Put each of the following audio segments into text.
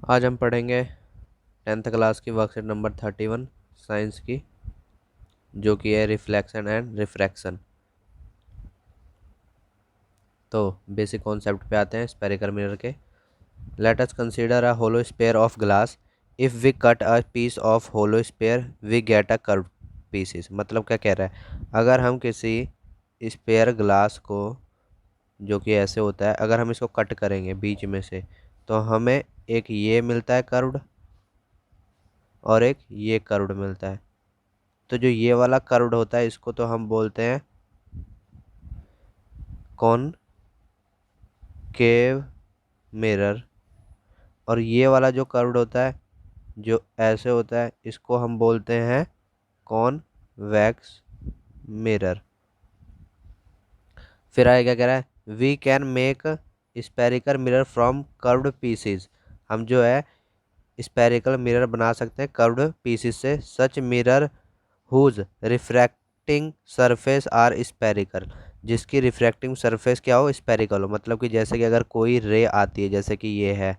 आज हम पढ़ेंगे 10th क्लास की वर्कशीट नंबर 31 साइंस की, जो कि है रिफ्लेक्शन एंड रिफ्रैक्शन। तो बेसिक कॉन्सेप्ट पे आते हैं स्फेरिकल मिरर के। Let us consider a hollow sphere of glass. If we cut a piece of hollow sphere we get a curve pieces. मतलब क्या कह रहा है, अगर हम किसी स्फीयर ग्लास को, जो कि ऐसे होता है, अगर हम इसको कट करेंगे बीच में से, तो हमें एक ये मिलता है कर्व्ड और एक ये कर्व्ड मिलता है। तो जो ये वाला कर्व्ड होता है इसको तो हम बोलते हैं कॉनकेव मिरर, और ये वाला जो कर्व्ड होता है, जो ऐसे होता है, इसको हम बोलते हैं कॉन्वेक्स मिरर। फिर आगे क्या कह रहा है, we can make spherical mirror from curved pieces. हम जो है स्पेरिकल मिरर बना सकते हैं कर्व्ड पीसीज से। Such mirror whose refracting surface are spherical, जिसकी रिफ्रैक्टिंग सरफेस क्या हो, स्पेरिकल हो। मतलब कि जैसे कि अगर कोई रे आती है, जैसे कि ये है,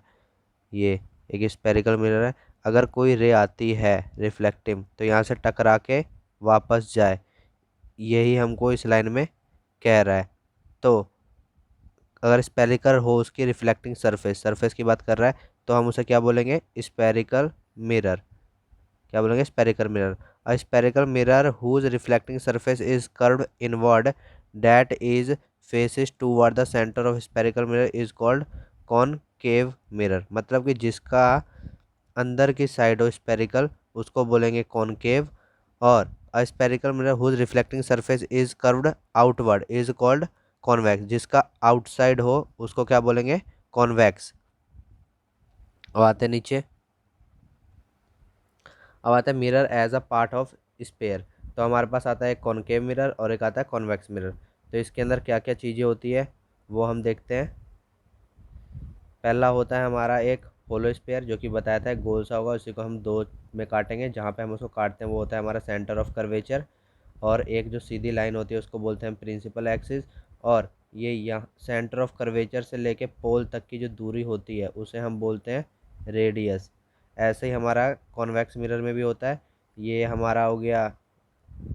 ये एक स्पेरिकल मिरर है, अगर कोई रे आती है रिफ्लेक्टिव, तो यहाँ से टकरा के वापस जाए, यही हमको इस लाइन में कह रहा है। तो अगर स्पेरिकल हो उसकी रिफ्लेक्टिंग सरफेस, सरफेस की बात कर रहा है, तो हम उसे क्या बोलेंगे, स्पेरिकल मिरर। क्या बोलेंगे, spherical mirror. A spherical mirror whose reflecting surface is curved inward that is faces toward the centre of spherical mirror is called concave mirror. मतलब कि जिसका अंदर की साइड हो स्पेरिकल, उसको बोलेंगे कॉनकेव। और a spherical mirror whose reflecting surface is curved outward is called convex. जिसका आउटसाइड हो उसको क्या बोलेंगे, कॉन्वेक्स। अब आते हैं नीचे। अब आता है mirror as a part of sphere. तो हमारे पास आता है एक कॉनकेव मिरर और एक आता है कॉन्वेक्स मिरर। तो इसके अंदर क्या क्या चीज़ें होती है वो हम देखते हैं। पहला होता है हमारा एक होलो स्पेयर, जो कि बताया था गोल सा होगा, उसी को हम दो में काटेंगे। जहाँ पे हम उसको काटते हैं वो होता है हमारा सेंटर ऑफ कर्वेचर। और एक जो सीधी लाइन होती है उसको बोलते हैं प्रिंसिपल एक्सिस। और ये यहाँ सेंटर ऑफ कर्वेचर से लेके पोल तक की जो दूरी होती है उसे हम बोलते हैं रेडियस। ऐसे ही हमारा कॉन्वेक्स मिरर में भी होता है। ये हमारा हो गया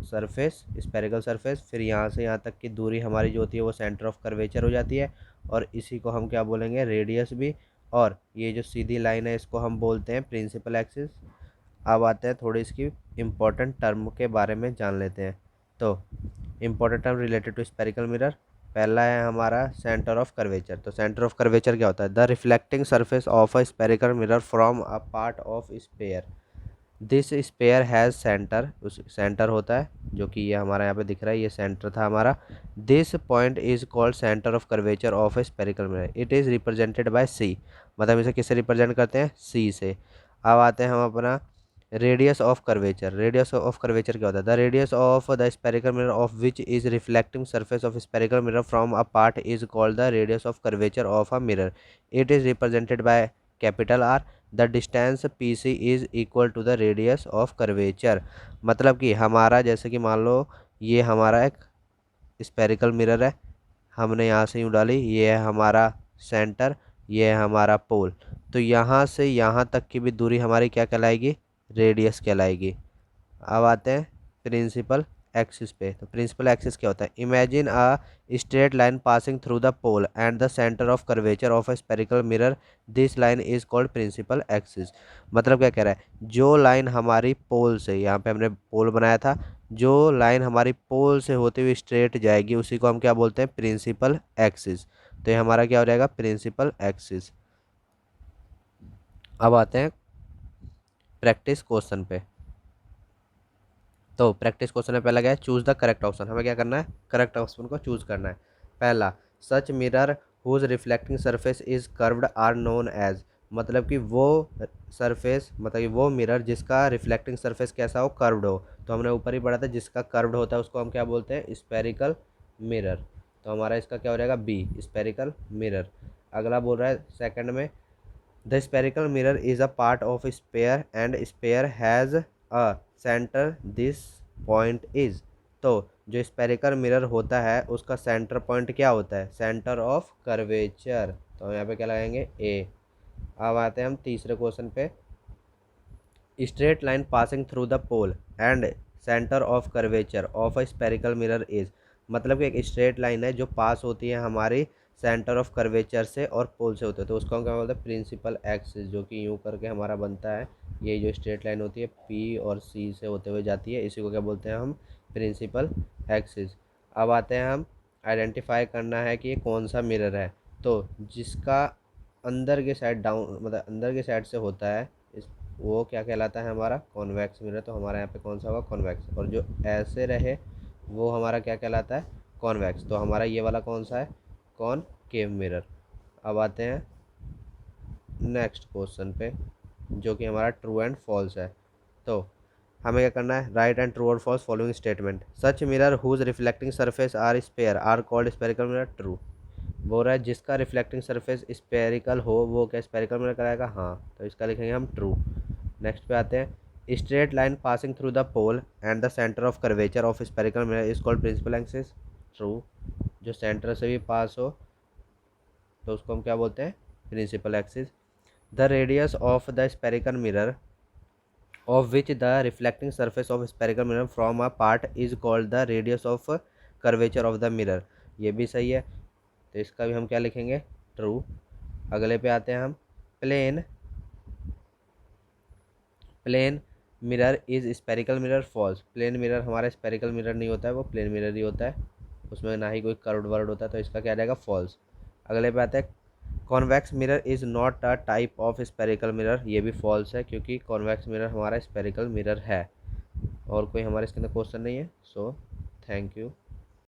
सरफेस, स्पेरिकल सरफेस। फिर यहाँ से यहाँ तक की दूरी हमारी जो होती है वो सेंटर ऑफ कर्वेचर हो जाती है, और इसी को हम क्या बोलेंगे, रेडियस भी। और ये जो सीधी लाइन है इसको हम बोलते हैं प्रिंसिपल एक्सिस। अब आते हैं थोड़ी इसकी इम्पोर्टेंट टर्म के बारे में जान लेते हैं। तो important term related to spherical mirror, पहला है हमारा सेंटर ऑफ कर्वेचर। तो सेंटर ऑफ कर्वेचर क्या होता है, the reflecting surface of a spherical mirror from a part of sphere. This sphere has centre, उस सेंटर होता है, जो कि ये हमारा यहाँ पे दिख रहा है, ये सेंटर था हमारा। This point is called centre of curvature of a spherical mirror. It is represented by C. मतलब इसे किससे रिप्रेजेंट करते हैं, सी से। अब आते हैं हम अपना radius of curvature. Radius of curvature क्या होता है, the radius of the spherical mirror of which is reflecting surface of spherical mirror from a part is called the radius of curvature of a mirror. It is represented by capital R. The distance P C is equal to the radius of curvature. मतलब कि हमारा, जैसे कि मान लो ये हमारा एक spherical mirror है, हमने यहाँ से यूँ डाली, ये है हमारा सेंटर, ये है हमारा पोल। तो यहाँ से यहाँ तक की भी दूरी हमारी क्या कहलाएगी, रेडियस कहलाएगी। अब आते हैं प्रिंसिपल एक्सिस पे। तो प्रिंसिपल एक्सिस क्या होता है, imagine a straight line passing through the pole and the centre of curvature of a spherical mirror. This line is called principal axis. मतलब क्या कह रहा है, जो लाइन हमारी पोल से, यहाँ पे हमने पोल बनाया था, जो लाइन हमारी पोल से होते हुए स्ट्रेट जाएगी उसी को हम क्या बोलते हैं, प्रिंसिपल एक्सिस। तो ये हमारा क्या हो जाएगा, प्रिंसिपल एक्सिस। अब आते हैं प्रैक्टिस क्वेश्चन पे। तो प्रैक्टिस क्वेश्चन में पहला क्या है, चूज द करेक्ट ऑप्शन। हमें क्या करना है, करेक्ट ऑप्शन को चूज करना है। पहला, such mirror whose reflecting surface is curved are known as. मतलब कि वो सरफेस, मतलब कि वो मिरर जिसका रिफ्लेक्टिंग सरफेस कैसा हो, कर्व्ड हो। तो हमने ऊपर ही पढ़ा था, जिसका कर्व्ड होता है उसको हम क्या बोलते हैं, स्पेरिकल मिरर। तो हमारा इसका क्या हो जाएगा, बी, स्पेरिकल मिरर। अगला बोल रहा है सेकंड में, the spherical mirror is a part of sphere and sphere has a centre, this point is. तो जो स्पेरिकल मिरर होता है उसका सेंटर पॉइंट क्या होता है, सेंटर ऑफ कर्वेचर। तो हम यहाँ पे क्या लगाएंगे, ए। अब आते हैं हम तीसरे क्वेश्चन पे। Straight line passing through the pole and centre of curvature of a spherical mirror is, मतलब कि एक स्ट्रेट लाइन है जो पास होती है हमारी सेंटर ऑफ कर्वेचर से और पोल से होते हैं, तो उसको हम क्या बोलते हैं, प्रिंसिपल एक्सिस, जो कि यूँ करके हमारा बनता है। ये जो स्ट्रेट लाइन होती है पी और सी से होते हुए जाती है, इसी को क्या बोलते हैं हम, प्रिंसिपल एक्सिस। अब आते हैं हम आइडेंटिफाई करना है कि ये कौन सा मिरर है। तो जिसका अंदर के साइड डाउन, मतलब अंदर के साइड से होता है, इस वो क्या कहलाता है, हमारा कॉन्वेक्स मिरर। तो हमारा यहाँ पे कौन सा होगा, कॉन्वेक्स। और जो ऐसे रहे वो हमारा क्या कहलाता है, कॉन्वेक्स। तो हमारा ये वाला कौन सा है, कॉनकेव मिरर। अब आते हैं नेक्स्ट क्वेश्चन पे, जो कि हमारा ट्रू एंड फॉल्स है। तो हमें क्या करना है, राइट एंड ट्रू और false following statement. Such mirror whose reflecting surface are sphere are called spherical mirror, true. बोल रहा है जिसका रिफ्लेक्टिंग सरफेस स्पेरिकल हो वो क्या स्पेरिकल मिरर कराएगा, हाँ, तो इसका लिखेंगे हम ट्रू। नेक्स्ट पे आते हैं, straight line passing through the pole and the centre of curvature of spherical mirror is called principal axis, true. जो सेंटर से भी पास हो तो उसको हम क्या बोलते हैं, principal axis. The radius of the spherical mirror of which the reflecting surface of spherical mirror from a part is called the radius of curvature of the mirror, ये भी सही है, तो इसका भी हम क्या लिखेंगे, ट्रू। अगले पे आते हैं हम, plane plane mirror is spherical mirror, false. Plane mirror हमारा स्पेरिकल मिरर नहीं होता है, वो प्लेन मिरर ही होता है, उसमें ना ही कोई कर्व्ड वर्ड होता है, तो इसका क्या रहेगा, फॉल्स। अगले पे आते हैं, convex mirror is not a type of spherical mirror, ये भी फॉल्स है क्योंकि कॉन्वेक्स मिरर हमारा स्पेरिकल मिरर है। और कोई हमारे इसके अंदर क्वेश्चन नहीं है, सो थैंक यू।